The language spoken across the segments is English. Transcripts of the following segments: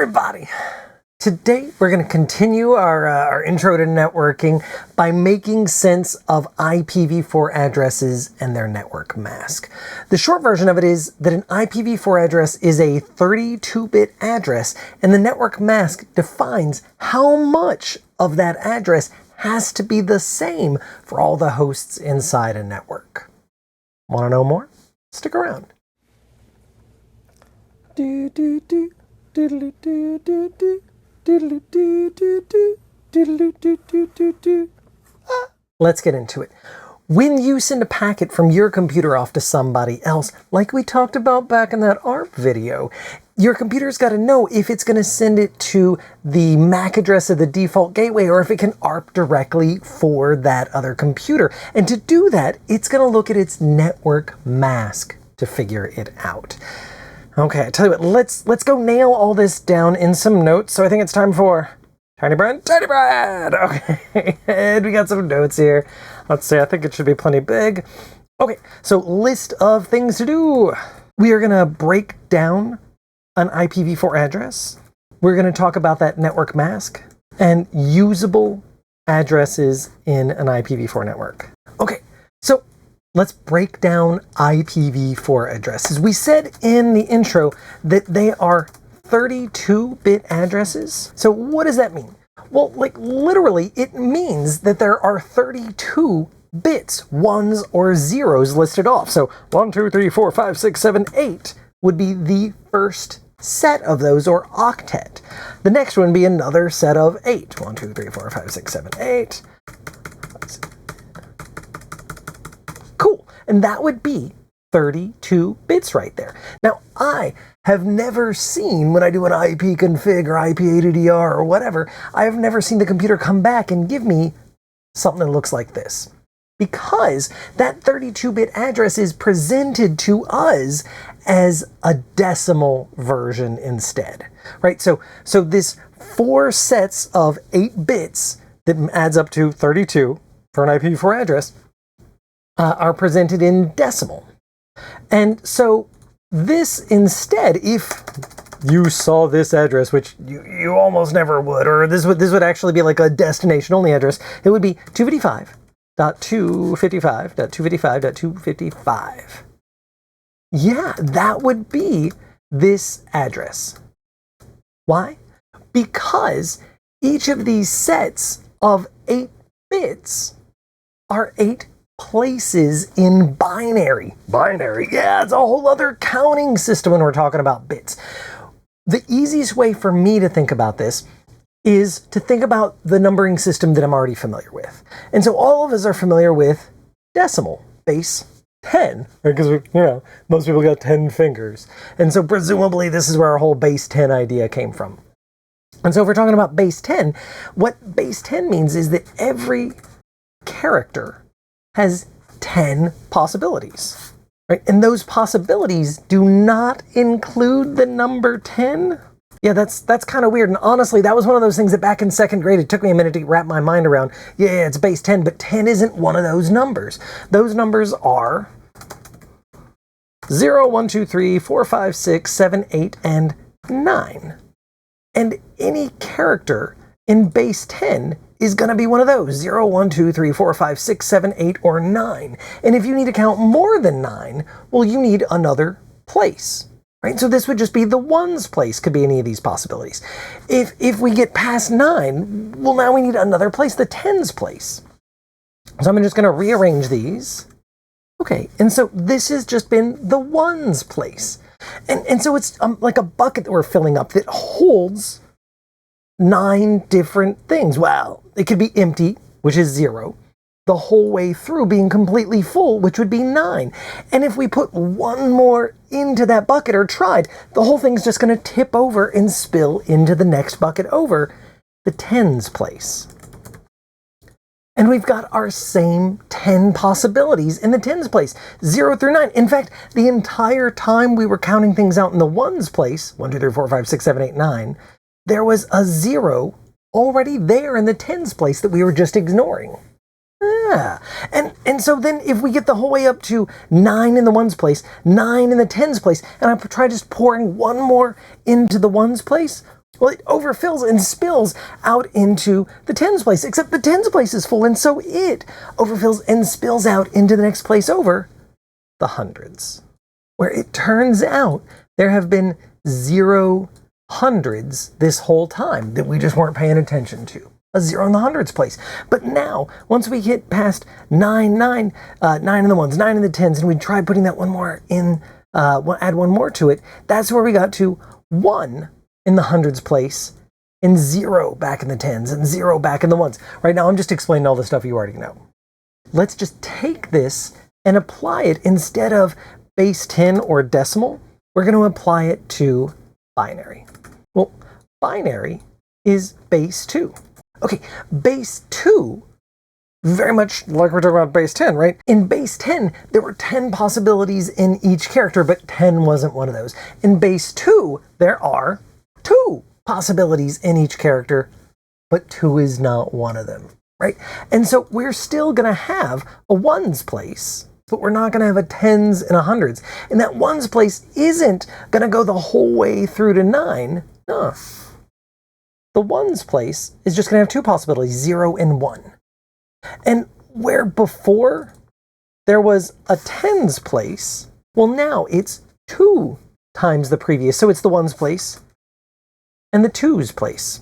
everybody! Today we're going to continue our intro to networking by making sense of IPv4 addresses and their network mask. The short version of it is that an IPv4 address is a 32-bit address, and the network mask defines how much of that address has to be the same for all the hosts inside a network. Want to know more? Stick around. Let's get into it. When you send a packet from your computer off to somebody else, like we talked about back in that ARP video, your computer's got to know if it's going to send it to the MAC address of the default gateway or if it can ARP directly for that other computer. And to do that, it's going to look at its network mask to figure it out. Okay, I tell you what, let's go nail all this down in some notes. So I think it's time for Tiny Bread. Okay, and we got some notes here. Let's see, I think it should be plenty big. Okay, so list of things to do. We are gonna break down an IPv4 address. We're gonna talk about that network mask and usable addresses in an IPv4 network. Okay, so let's break down IPv4 addresses. We said in the intro that they are 32-bit addresses. So what does that mean? Well, like literally, it means that there are 32 bits, ones or zeros listed off. So 1, 2, 3, 4, 5, 6, 7, 8 would be the first set of those, or octet. The next one would be another set of 8. 1, 2, 3, 4, 5, 6, 7, 8. Cool. And that would be 32 bits right there. Now, I have never seen, when I do an IP config or IP80DR or whatever, I have never seen the computer come back and give me something that looks like this. Because that 32-bit address is presented to us as a decimal version instead, right? So this 4 sets of 8 bits that adds up to 32 for an IPv4 address are presented in decimal. And so this instead, if you saw this address, which you almost never would, or this would actually be like a destination only address, it would be 255.255.255.255. Yeah, that would be this address. Why? Because each of these sets of 8 bits are 8 places in binary. Binary, yeah, it's a whole other counting system when we're talking about bits. The easiest way for me to think about this is to think about the numbering system that I'm already familiar with. And so all of us are familiar with decimal, base 10, because most people got 10 fingers. And so presumably this is where our whole base 10 idea came from. And so if we're talking about base 10, what base 10 means is that every character has 10 possibilities, right? And those possibilities do not include the number 10. Yeah, that's kind of weird. And honestly, that was one of those things that back in 2nd grade, it took me a minute to wrap my mind around. Yeah, it's base 10, but 10 isn't one of those numbers. Those numbers are 0, 1, 2, 3, 4, 5, 6, 7, 8, and 9. And any character in base 10 is going to be one of those, 0, 1, 2, 3, 4, 5, 6, 7, 8, or 9. And if you need to count more than 9, well, you need another place, right? So this would just be the ones place, could be any of these possibilities. If we get past 9, well, now we need another place, the tens place. So I'm just going to rearrange these. Okay, and so this has just been the ones place. And so it's like a bucket that we're filling up that holds 9 different things. Well, it could be empty, which is 0, the whole way through being completely full, which would be 9. And if we put one more into that bucket or tried, the whole thing's just going to tip over and spill into the next bucket over, the tens place. And we've got our same 10 possibilities in the tens place, 0 through 9. In fact, the entire time we were counting things out in the ones place, 1, 2, 3, 4, 5, 6, 7, 8, 9, there was a 0 already there in the tens place that we were just ignoring. Yeah. And so then if we get the whole way up to 9 in the ones place, 9 in the tens place, and I try just pouring one more into the ones place, Well, it overfills and spills out into the tens place, except the tens place is full, and so it overfills and spills out into the next place over, the hundreds, where it turns out there have been 0 hundreds this whole time that we just weren't paying attention to. A 0 in the hundreds place. But now, once we get past 9 in the ones, 9 in the tens, and we try putting that one more in, add one more to it, that's where we got to 1 in the hundreds place, and 0 back in the tens, and 0 back in the ones. Right now, I'm just explaining all the stuff you already know. Let's just take this and apply it instead of base 10 or decimal. We're going to apply it to binary. Well, binary is base 2. Okay, base 2, very much like we're talking about base 10, right? In base 10, there were 10 possibilities in each character, but 10 wasn't one of those. In base 2, there are 2 possibilities in each character, but 2 is not one of them, right? And so we're still going to have a ones place, but we're not going to have a tens and a hundreds. And that ones place isn't going to go the whole way through to 9. No. The ones place is just going to have 2 possibilities, 0 and 1. And where before there was a tens place, well, now it's 2 times the previous. So it's the ones place and the twos place.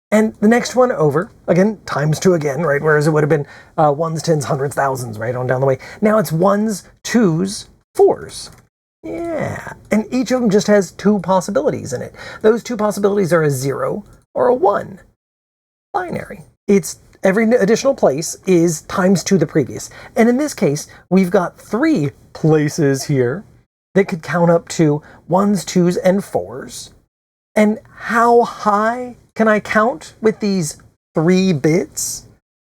And the next one over, again, times 2 again, right? Whereas it would have been ones, tens, hundreds, thousands, right on down the way. Now it's ones, twos, fours. Yeah, and each of them just has 2 possibilities in it. Those 2 possibilities are a 0 or a 1. Binary. It's every additional place is times 2 the previous. And in this case, we've got 3 places here that could count up to 1s, 2s, and 4s. And how high can I count with these 3 bits?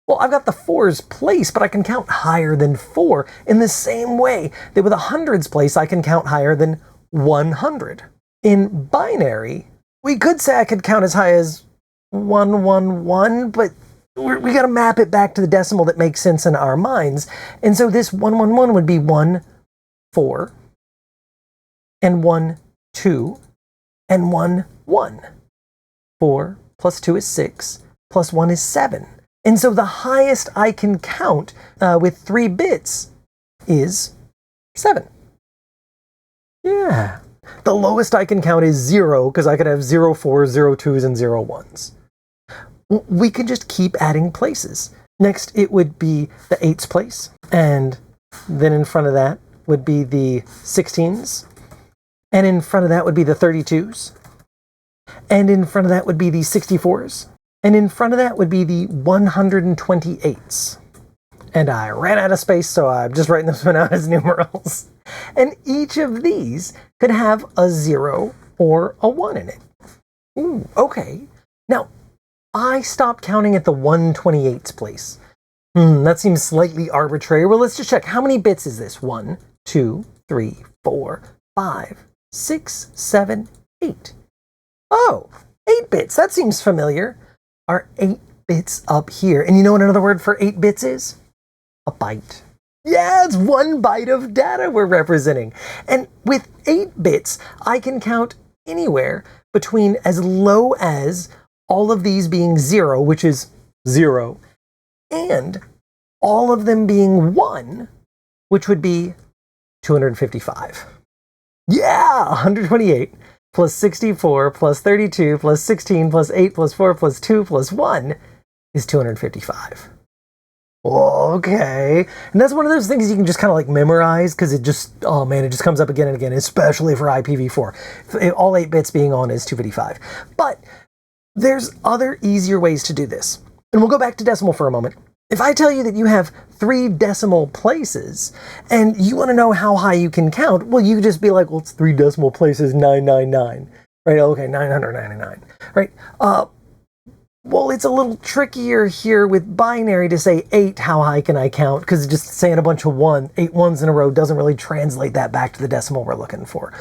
Well, I've got the 4s place, but I can count higher than 4 in the same way that with a hundreds place, I can count higher than 100. In binary, we could say I could count as high as 111, but we got to map it back to the decimal that makes sense in our minds. And so this 111 would be 1, 4, and 1, 2, and 1, 1. 4 plus 2 is 6, plus 1 is 7. And so the highest I can count with 3 bits is 7. Yeah. The lowest I can count is 0, because I could have 0 4s, 0 2s, and 0 1s. We could just keep adding places. Next, it would be the 8s place. And then in front of that would be the 16s. And in front of that would be the 32s. And in front of that would be the 64s. And in front of that would be the 128s. And I ran out of space, so I'm just writing this one out as numerals. And each of these could have a 0 or a 1 in it. Ooh, okay. Now, I stopped counting at the 128s place. That seems slightly arbitrary. Well, let's just check. How many bits is this? 1, 2, 3, 4, 5, 6, 7, 8. Oh, 8 bits. That seems familiar. Are 8 bits up here. And you know what another word for 8 bits is? A byte. Yeah, it's 1 byte of data we're representing. And with 8 bits, I can count anywhere between as low as all of these being 0, which is 0, and all of them being 1, which would be 255. Yeah, 128. Plus 64, plus 32, plus 16, plus 8, plus 4, plus 2, plus 1 is 255. Okay. And that's one of those things you can just kind of like memorize because it just, oh man, it just comes up again and again, especially for IPv4. All 8 bits being on is 255. But there's other easier ways to do this. And we'll go back to decimal for a moment. If I tell you that you have 3 decimal places and you want to know how high you can count, well, you just be like, well, it's 3 decimal places, 999, right? Okay, 999, right? Well, it's a little trickier here with binary to say 8, how high can I count? Because just saying a bunch of 8 ones in a row doesn't really translate that back to the decimal we're looking for.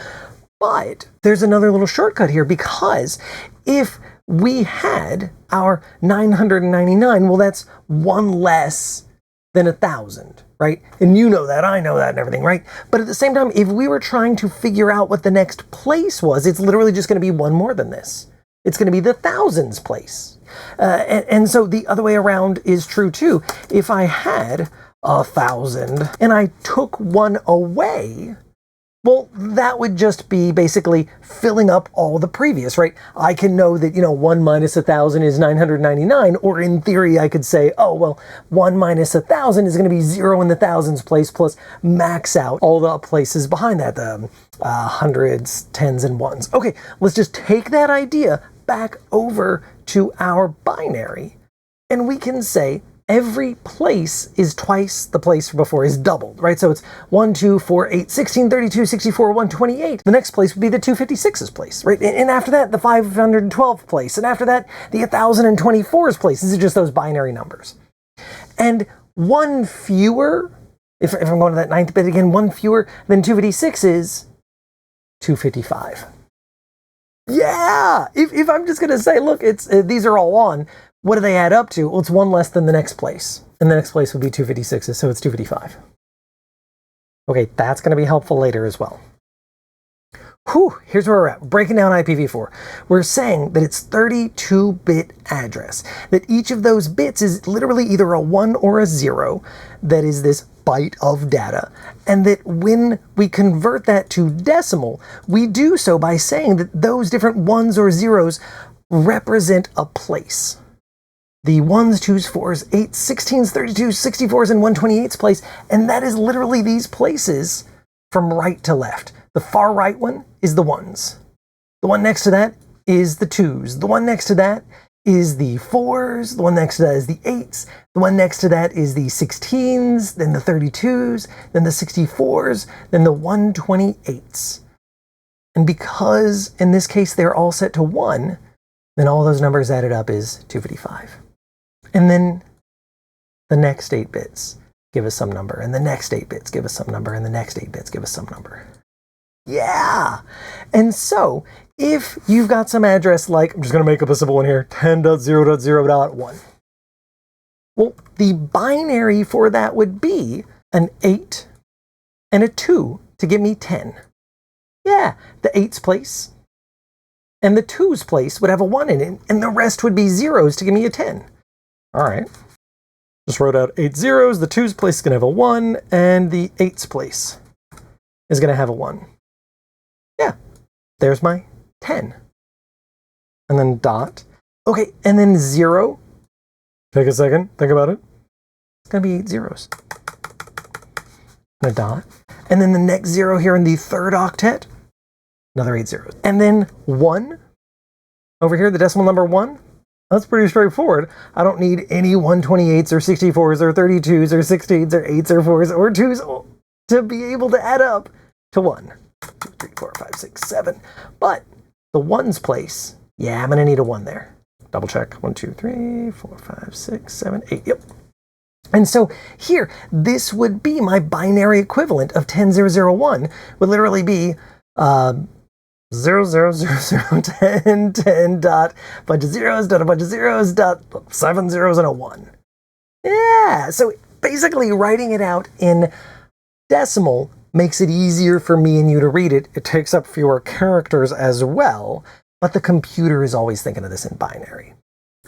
But there's another little shortcut here, because if we had our 999, well, that's 1 less than 1,000, right? And you know that, I know that and everything, right? But at the same time, if we were trying to figure out what the next place was, it's literally just going to be 1 more than this. It's going to be the thousands place. And so the other way around is true too. If I had 1,000 and I took one away, well, that would just be basically filling up all the previous, right? I can know that, 1 minus 1,000 is 999, or in theory, I could say, oh, well, 1 minus 1,000 is going to be 0 in the thousands place, plus max out all the places behind that, the hundreds, tens, and ones. Okay, let's just take that idea back over to our binary, and we can say, every place is twice the place before, is doubled, right? So it's 1, 2, 4, 8, 16, 32, 64, 128. The next place would be the 256's place, right? And after that, the 512 place. And after that, the 1024's place. These are just those binary numbers. And one fewer, if I'm going to that 9th bit again, one fewer than 256 is 255. Yeah! If I'm just going to say, look, these are all on, what do they add up to? Well, it's one less than the next place. And the next place would be 256's, so it's 255. Okay, that's going to be helpful later as well. Whew, here's where we're at. Breaking down IPv4. We're saying that it's 32-bit address. That each of those bits is literally either a 1 or a 0. That is this byte of data. And that when we convert that to decimal, we do so by saying that those different 1s or 0s represent a place. The 1s, 2s, 4s, 8s, 16s, 32s, 64s, and 128's place, and that is literally these places from right to left. The far right one is the 1s. The one next to that is the 2s. The one next to that is the 4s. The one next to that is the 8s. The one next to that is the 16s, then the 32s, then the 64s, then the 128's. And because, in this case, they're all set to 1, then all those numbers added up is 255. And then the next 8 bits give us some number, and the next 8 bits give us some number, and the next 8 bits give us some number. Yeah! And so, if you've got some address like, I'm just going to make up a simple one here, 10.0.0.1. Well, the binary for that would be an 8 and a 2 to give me 10. Yeah, the 8's place and the 2's place would have a 1 in it, and the rest would be 0s to give me a 10. All right. Just wrote out 8 zeros. The 2's place is going to have a 1, and the 8's place is going to have a 1. Yeah, there's my 10. And then dot. Okay, and then 0. Take a second, think about it. It's going to be 8 zeros. And a dot. And then the next 0 here in the 3rd octet, another 8 zeros. And then 1 over here, the decimal number 1. That's pretty straightforward. I don't need any 128s or 64s or 32s or 16s or 8s or 4s or 2s to be able to add up to 1. 2, 3, 4, 5, 6, 7. But the 1's place, yeah, I'm going to need a 1 there. Double check. 1, 2, 3, 4, 5, 6, 7, 8. Yep. And so here, this would be my binary equivalent of 10.0.0.1 would literally be 0, 0, 0, 0, 10, 10, dot, bunch of zeros, dot, a bunch of zeros, dot, 7 zeros and a 1. Yeah, so basically writing it out in decimal makes it easier for me and you to read it. It takes up fewer characters as well, but the computer is always thinking of this in binary.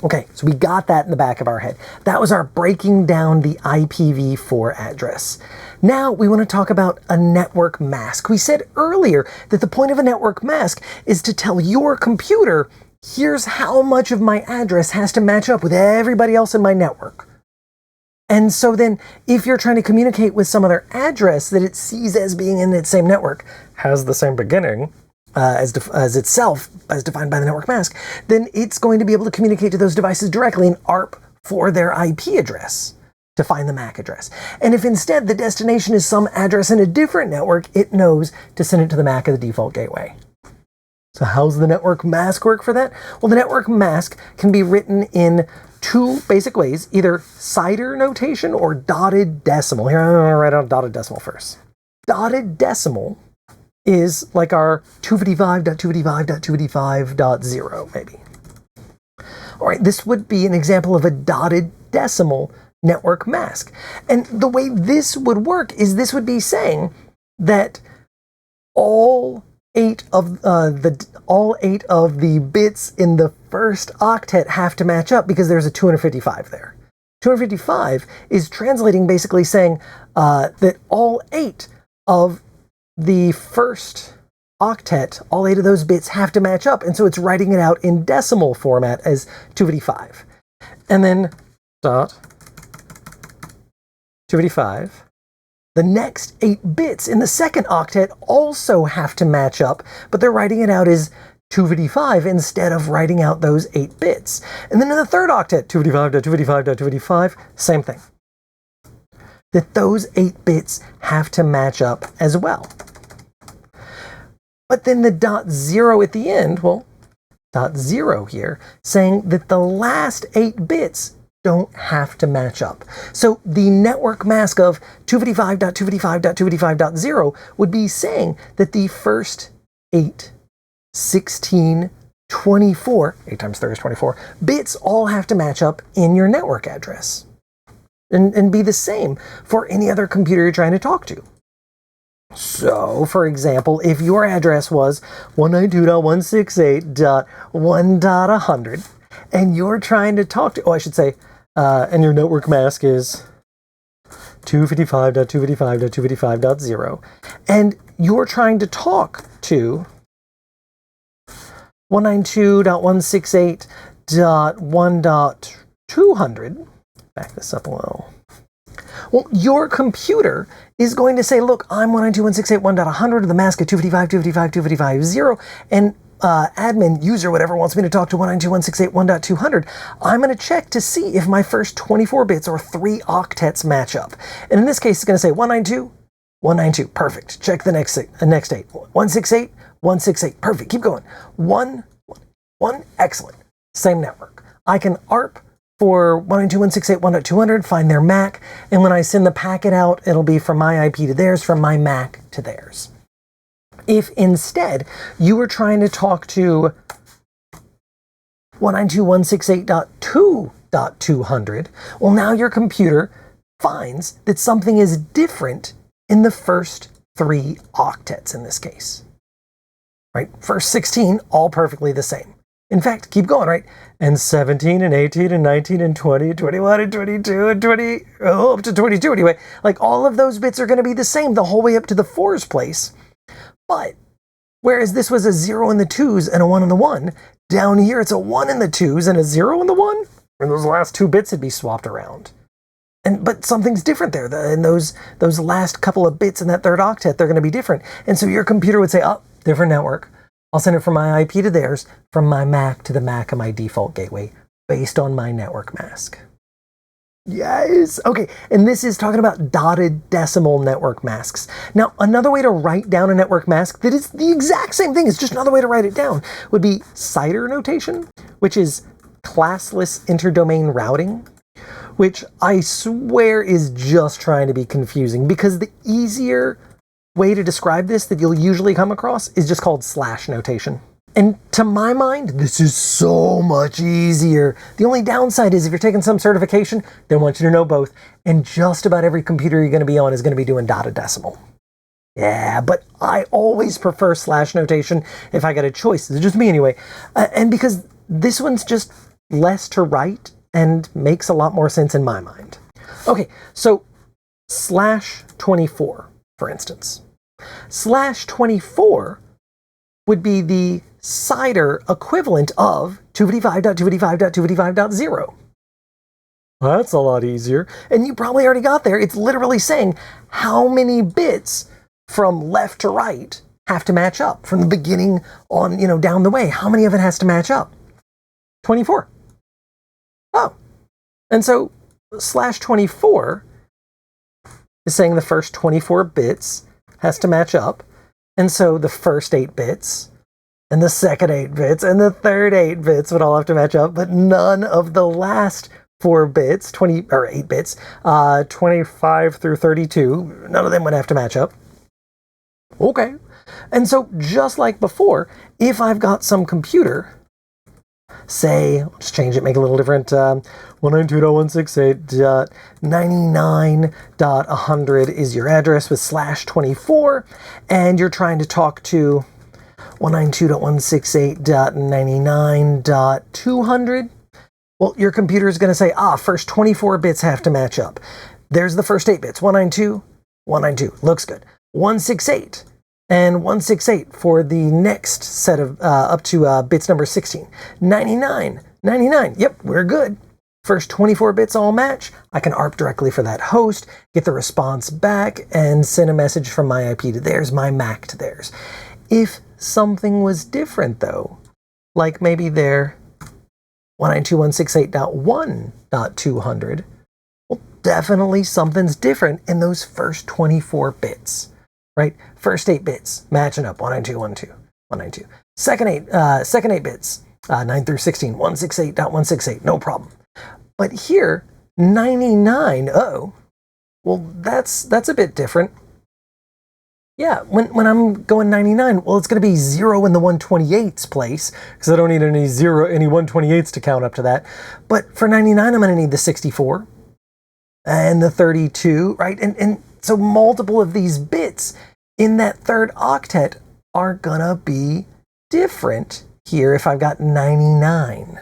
Okay, so we got that in the back of our head. That was our breaking down the IPv4 address. Now we want to talk about a network mask. We said earlier that the point of a network mask is to tell your computer, here's how much of my address has to match up with everybody else in my network. And so then if you're trying to communicate with some other address that it sees as being in that same network, has the same beginning, as itself, as defined by the network mask, then it's going to be able to communicate to those devices directly and ARP for their IP address to find the MAC address. And if instead the destination is some address in a different network, it knows to send it to the MAC of the default gateway. So how's the network mask work for that? Well, the network mask can be written in 2 basic ways, either CIDR notation or dotted decimal. Here, I'm going to write out dotted decimal first. Dotted decimal is like our 255.255.255.0, maybe. All right, this would be an example of a dotted decimal network mask. And the way this would work is this would be saying that all all 8 of the bits in the first octet have to match up because there's a 255 there. 255 is translating, basically saying that all 8 of the first octet, all 8 of those bits have to match up, and so it's writing it out in decimal format as 255. And then dot 255. The next 8 bits in the second octet also have to match up, but they're writing it out as 255 instead of writing out those 8 bits. And then in the third octet, 255.255.255, same thing. That those 8 bits have to match up as well. But then the dot 0 at the end, well, dot 0 here, saying that the last 8 bits don't have to match up. So the network mask of 255.255.255.0 would be saying that the first 8, 16, 24, 8 times 3 is 24, bits all have to match up in your network address. And be the same for any other computer you're trying to talk to. So, for example, if your address was 192.168.1.100, and you're trying to talk to, and your network mask is 255.255.255.0, and you're trying to talk to 192.168.1.200, back this up a little. Well, your computer is going to say, look, I'm 192.168.1.100, the mask at 255.255.255.0, and admin, user, whatever wants me to talk to 192.168.1.200, I'm going to check to see if my first 24 bits or 3 octets match up. And in this case, it's going to say 192, 192, perfect. Check the next 8. 168, 168, perfect. Keep going. 1, excellent. Same network. I can ARP for 192.168.1.200, find their MAC, and when I send the packet out, it'll be from my IP to theirs, from my MAC to theirs. If instead you were trying to talk to 192.168.2.200, well, now your computer finds that something is different in the first 3 octets in this case. Right? First 16, all perfectly the same. In fact, keep going, right? And 17 and 18 and 19 and 20 and 21 and 22 and 20, up to 22 anyway. Like, all of those bits are going to be the same the whole way up to the 4's place. But whereas this was a 0 in the 2's and a 1 in the 1, down here it's a 1 in the 2's and a 0 in the 1, and those last 2 bits would be swapped around. But something's different there, and those last couple of bits in that third octet, they're going to be different. And so your computer would say, oh, different network. I'll send it from my IP to theirs, from my MAC to the MAC of my default gateway, based on my network mask. Yes! Okay, and this is talking about dotted decimal network masks. Now, another way to write down a network mask that is the exact same thing, it's just another way to write it down, would be CIDR notation, which is classless interdomain routing, which I swear is just trying to be confusing, because the easier way to describe this that you'll usually come across is just called slash notation. And to my mind, this is so much easier. The only downside is if you're taking some certification, they want you to know both. And just about every computer you're going to be on is going to be doing dotted decimal. Yeah, but I always prefer slash notation if I got a choice. It's just me anyway. And because this one's just less to write and makes a lot more sense in my mind. Okay, so /24, for instance. /24 would be the CIDR equivalent of 255.255.255.0. That's a lot easier. And you probably already got there. It's literally saying how many bits from left to right have to match up from the beginning on, down the way. How many of it has to match up? 24. Oh. And so /24 is saying the first 24 bits has to match up. And so the first 8 bits and the second 8 bits and the third 8 bits would all have to match up, but none of the last 4 bits, 8 bits, 25 through 32, none of them would have to match up. Okay. And so just like before, if I've got some computer, say, let's change it, make it a little different, 192.168.99.100 is your address with /24, and you're trying to talk to 192.168.99.200. Well, your computer is going to say, first 24 bits have to match up. There's the first 8 bits, 192, 192, looks good. 168, and 168 for the next set of, up to bits number 16. 99, 99, yep, we're good. First 24 bits all match. I can ARP directly for that host, get the response back, and send a message from my IP to theirs, my MAC to theirs. If something was different, though, like maybe their 192.168.1.200, well, definitely something's different in those first 24 bits, right? First 8 bits matching up, 192.1.2, 192. Second 8 bits, 9 through 16, 168.168, no problem. But here, 99, well, that's a bit different. Yeah, when I'm going 99, well, it's going to be 0 in the 128's place, because I don't need any 128's to count up to that. But for 99, I'm going to need the 64 and the 32, right? And so multiple of these bits in that third octet are going to be different here if I've got 99.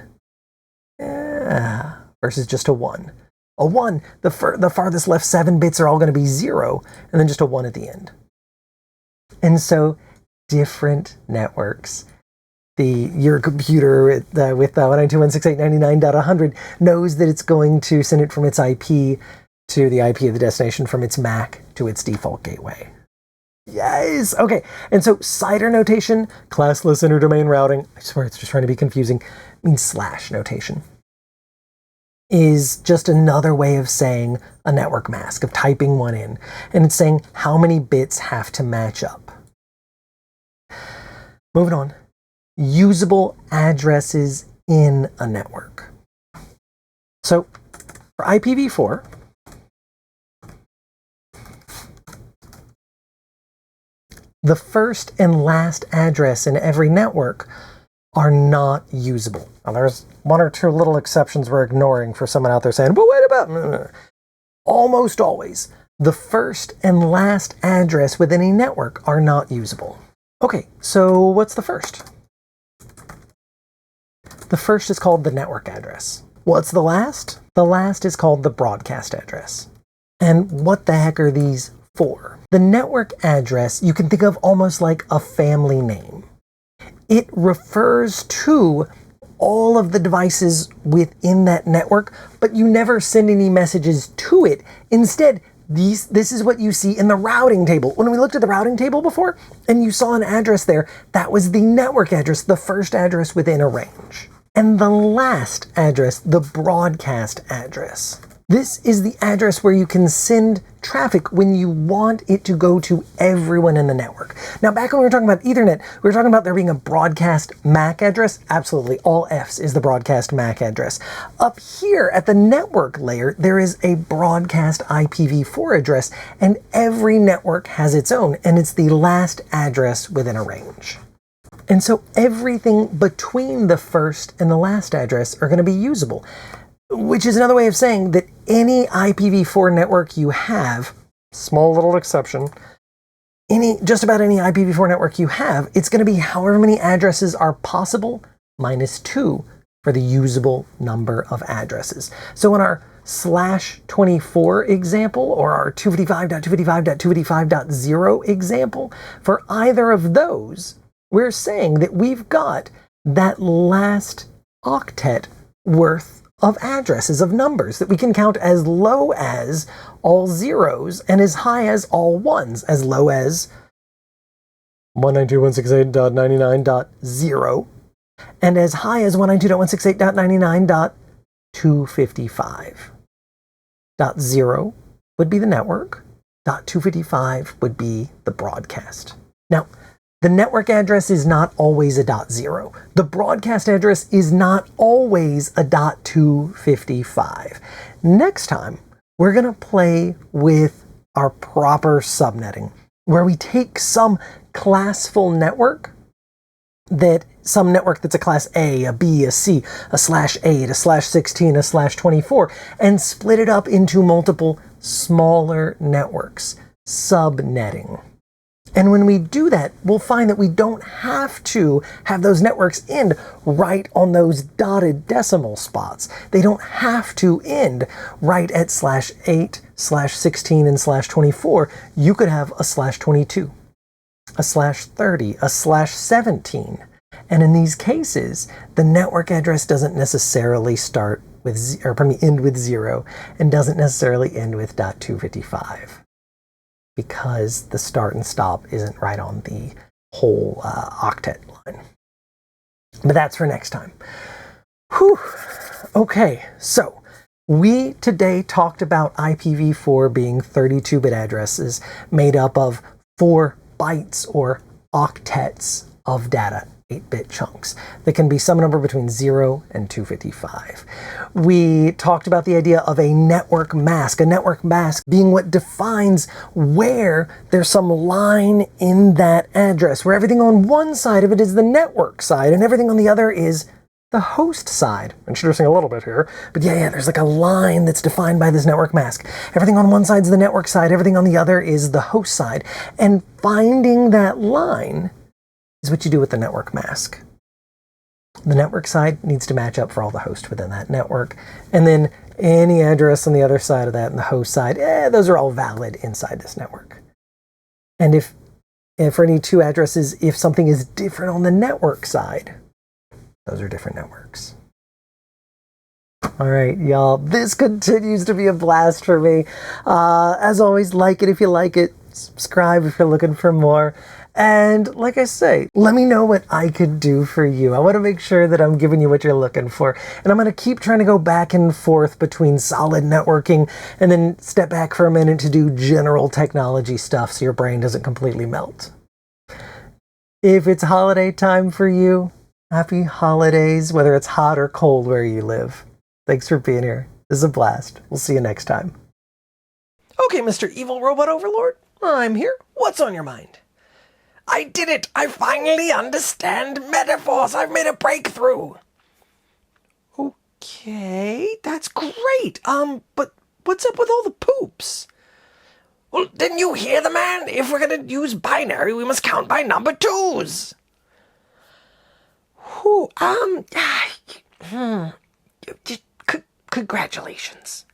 Yeah, versus just a 1. A 1, the farthest left 7 bits are all going to be 0, and then just a 1 at the end. And so, different networks. Your computer with 192.168.99.100 knows that it's going to send it from its IP to the IP of the destination, from its MAC to its default gateway. Yes! Okay, and so CIDR notation, classless interdomain routing, I swear it's just trying to be confusing, means slash notation, is just another way of saying a network mask, of typing one in. And it's saying how many bits have to match up. Moving on. Usable addresses in a network. So for IPv4, the first and last address in every network are not usable. Now, there's 1 or 2 little exceptions we're ignoring for someone out there saying, but wait about, no. Almost always, the first and last address within a network are not usable. Okay, so what's the first? The first is called the network address. What's the last? The last is called the broadcast address. And what the heck are these for? The network address you can think of almost like a family name. It refers to all of the devices within that network, but you never send any messages to it. Instead, this is what you see in the routing table. When we looked at the routing table before, and you saw an address there, that was the network address, the first address within a range. And the last address, the broadcast address. This is the address where you can send traffic when you want it to go to everyone in the network. Now, back when we were talking about Ethernet, we were talking about there being a broadcast MAC address. Absolutely, all Fs is the broadcast MAC address. Up here at the network layer, there is a broadcast IPv4 address, and every network has its own, and it's the last address within a range. And so everything between the first and the last address are going to be usable. Which is another way of saying that any IPv4 network you have, small little exception, just about any IPv4 network you have, it's going to be however many addresses are possible minus 2 for the usable number of addresses. So in our /24 example, or our 255.255.255.0 example, for either of those, we're saying that we've got that last octet worth of addresses, of numbers, that we can count as low as all zeros and as high as all ones, as low as 192.168.99.0 and as high as 192.168.99.255. 0 would be the network, 255 would be the broadcast. Now, the network address is not always a .0. The broadcast address is not always a .255. Next time, we're going to play with our proper subnetting, where we take some classful network, some network that's a class A, a B, a C, a /8, a /16, a /24, and split it up into multiple smaller networks, subnetting. And when we do that, we'll find that we don't have to have those networks end right on those dotted decimal spots. They don't have to end right at /8, /16, and /24. You could have a /22, a /30, a /17. And in these cases, the network address doesn't necessarily start with, end with 0 and doesn't necessarily end with .255. Because the start and stop isn't right on the whole octet line. But that's for next time. Whew. Okay, so we today talked about IPv4 being 32-bit addresses made up of 4 bytes or octets of data, 8-bit chunks that can be some number between 0 and 255. We talked about the idea of a network mask being what defines where there's some line in that address, where everything on one side of it is the network side and everything on the other is the host side. Introducing a little bit here, but yeah, there's like a line that's defined by this network mask. Everything on one side is the network side, everything on the other is the host side. And finding that line is what you do with the network mask. The network side needs to match up for all the hosts within that network. And then any address on the other side of that and the host side, those are all valid inside this network. And if for any 2 addresses, if something is different on the network side, those are different networks. All right, y'all, this continues to be a blast for me. As always, like it if you like it, subscribe if you're looking for more. And like I say, let me know what I could do for you. I want to make sure that I'm giving you what you're looking for. And I'm going to keep trying to go back and forth between solid networking and then step back for a minute to do general technology stuff so your brain doesn't completely melt. If it's holiday time for you, happy holidays, whether it's hot or cold where you live. Thanks for being here. This is a blast. We'll see you next time. Okay, Mr. Evil Robot Overlord, I'm here. What's on your mind? I did it! I finally understand metaphors! I've made a breakthrough! Okay, that's great! But what's up with all the poops? Well, didn't you hear the man? If we're gonna use binary, we must count by number 2s! Congratulations.